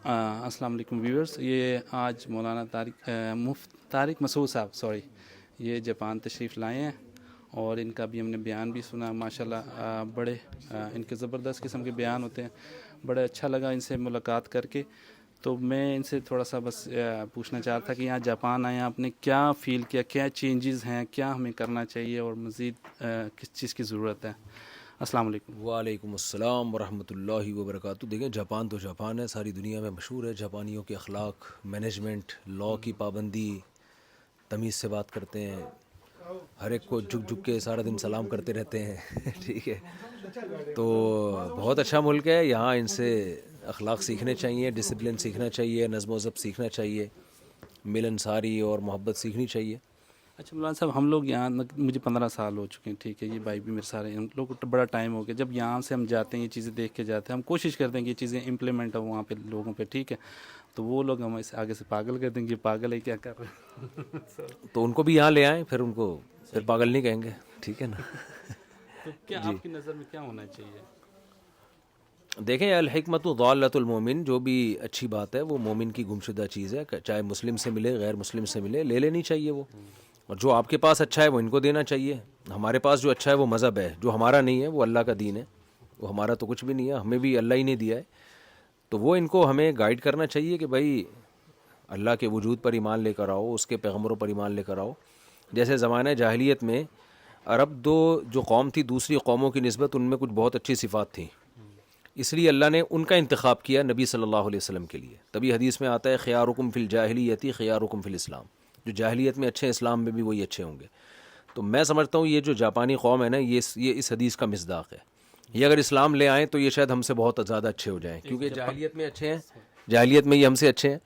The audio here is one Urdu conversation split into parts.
السلام علیکم ویورز. یہ آج مولانا طارق مسعود صاحب یہ جاپان تشریف لائے ہیں اور ان کا بھی ہم نے بیان بھی سنا. ماشاءاللہ بڑے ان کے زبردست قسم کے بیان ہوتے ہیں. بڑا اچھا لگا ان سے ملاقات کر کے. تو میں ان سے تھوڑا سا بس پوچھنا چاہتا تھا کہ یہاں جاپان آئے ہیں آپ نے کیا فیل کیا, کیا چینجز ہیں, کیا ہمیں کرنا چاہیے اور مزید کس چیز کی ضرورت ہے. السلام علیکم. وعلیکم السلام ورحمۃ اللہ وبرکاتہ. دیکھیں جاپان تو جاپان ہے, ساری دنیا میں مشہور ہے. جاپانیوں کے اخلاق, مینجمنٹ, لا کی پابندی, تمیز سے بات کرتے ہیں, ہر ایک کو جھک جھک کے سارا دن سلام کرتے رہتے ہیں. ٹھیک ہے, تو بہت اچھا ملک ہے. یہاں ان سے اخلاق سیکھنے چاہیے, ڈسپلن سیکھنا چاہیے, نظم و ضبط سیکھنا چاہیے, ملنساری اور محبت سیکھنی چاہیے. اچھا مولانا صاحب, ہم لوگ یہاں مجھے 15 سال ہو چکے ہیں. ٹھیک ہے, یہ بھائی بھی میرے سارے, ہم لوگ کو بڑا ٹائم ہو گیا. جب یہاں سے ہم جاتے ہیں یہ چیزیں دیکھ کے جاتے ہیں, ہم کوشش کرتے ہیں کہ یہ چیزیں امپلیمنٹ ہوں وہاں پہ لوگوں پہ. ٹھیک ہے, تو وہ لوگ ہم آگے سے پاگل کہتے ہیں کہ یہ پاگل ہے کیا کر رہے ہیں. تو ان کو بھی یہاں لے آئیں, پھر ان کو پھر پاگل نہیں کہیں گے. ٹھیک ہے نا. تو کیا آپ کی نظر میں کیا ہونا چاہیے؟ دیکھیں الحکمت ضالۃ المومن, جو بھی اچھی بات ہے وہ مومن کی گمشدہ چیز ہے. چاہے مسلم سے ملے غیر مسلم سے ملے, لے لینی چاہیے وہ. اور جو آپ کے پاس اچھا ہے وہ ان کو دینا چاہیے. ہمارے پاس جو اچھا ہے وہ مذہب ہے, جو ہمارا نہیں ہے وہ اللہ کا دین ہے. وہ ہمارا تو کچھ بھی نہیں ہے, ہمیں بھی اللہ ہی نے دیا ہے. تو وہ ان کو ہمیں گائیڈ کرنا چاہیے کہ بھائی اللہ کے وجود پر ایمان لے کر آؤ, اس کے پیغمبروں پر ایمان لے کر آؤ. جیسے زمانہ جاہلیت میں عرب جو قوم تھی دوسری قوموں کی نسبت ان میں کچھ بہت اچھی صفات تھیں, اس لیے اللہ نے ان کا انتخاب کیا نبی صلی اللہ علیہ وسلم کے لیے. تبھی حدیث میں آتا ہے خیارکم فی الجاہلیت خیارکم فی الاسلام, جو جاہلیت میں اچھے اسلام میں بھی وہی اچھے ہوں گے. تو میں سمجھتا ہوں یہ جو جاپانی قوم ہے نا, یہ اس حدیث کا مصداق ہے. یہ اگر اسلام لے آئیں تو یہ شاید ہم سے بہت زیادہ اچھے ہو جائیں, کیونکہ جاہلیت میں اچھے ہیں, جاہلیت میں یہ ہم سے اچھے ہیں,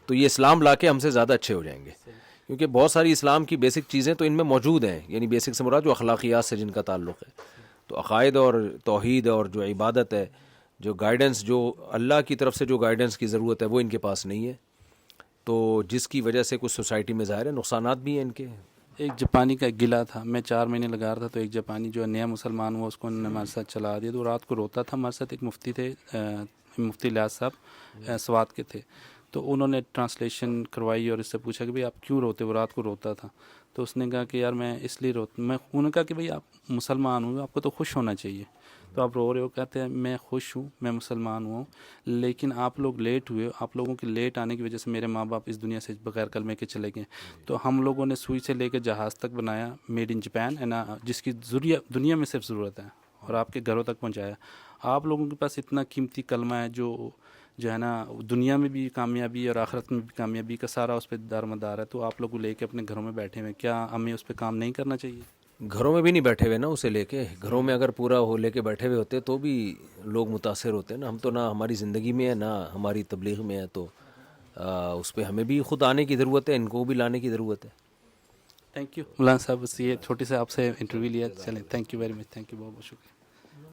تو یہ اسلام لا کے ہم سے زیادہ اچھے ہو جائیں گے. کیونکہ بہت ساری اسلام کی بیسک چیزیں تو ان میں موجود ہیں, یعنی بیسک سے مراد جو اخلاقیات سے جن کا تعلق ہے. تو عقائد اور توحید اور جو عبادت ہے, جو گائیڈنس, جو اللہ کی طرف سے جو گائیڈنس کی ضرورت ہے وہ ان کے پاس نہیں ہے. تو جس کی وجہ سے کچھ سوسائٹی میں ظاہر ہے نقصانات بھی ہیں ان کے. ایک جاپانی کا گلا تھا, میں 4 مہینے لگا رہا تھا, تو ایک جاپانی جو نیا مسلمان ہوا اس کو انہوں نے ہمارے ساتھ چلا دیا. تو رات کو روتا تھا. ہمارے ساتھ ایک مفتی تھے, مفتی الیاس صاحب سوات کے تھے. تو انہوں نے ٹرانسلیشن کروائی اور اس سے پوچھا کہ بھئی آپ کیوں روتے, وہ رات کو روتا تھا. تو اس نے کہا کہ یار میں اس لیے انہوں نے کہا کہ بھئی آپ مسلمان ہوں, آپ کو تو خوش ہونا چاہیے, تو آپ رو رہے ہو. کہتے ہیں میں خوش ہوں, میں مسلمان ہوں, لیکن آپ لوگ لیٹ ہوئے, آپ لوگوں کے لیٹ آنے کی وجہ سے میرے ماں باپ اس دنیا سے بغیر کلمے کے چلے گئے. تو ہم لوگوں نے سوئی سے لے کے جہاز تک بنایا, میڈ ان جاپان, جس کی دنیا میں صرف ضرورت ہے, اور آپ کے گھروں تک پہنچایا. آپ لوگوں کے پاس اتنا قیمتی کلمہ ہے جو ہے نا دنیا میں بھی کامیابی اور آخرت میں بھی کامیابی کا سارا اس پہ دارمدار ہے. تو آپ لوگ لے کے اپنے گھروں میں بیٹھے ہوئے, کیا ہمیں اس پہ کام نہیں کرنا چاہیے؟ گھروں میں بھی نہیں بیٹھے ہوئے نا اسے لے کے. گھروں میں اگر پورا ہو لے کے بیٹھے ہوئے ہوتے تو بھی لوگ متاثر ہوتے ہیں نا. ہم تو نہ ہماری زندگی میں ہے نہ ہماری تبلیغ میں ہے, تو اس پہ ہمیں بھی خود آنے کی ضرورت ہے, ان کو بھی لانے کی ضرورت ہے. تھینک یو مولانا صاحب, بس یہ چھوٹی سے آپ سے انٹرویو لیا. چلیں, thank you very much, thank you, بہت بہت شکریہ.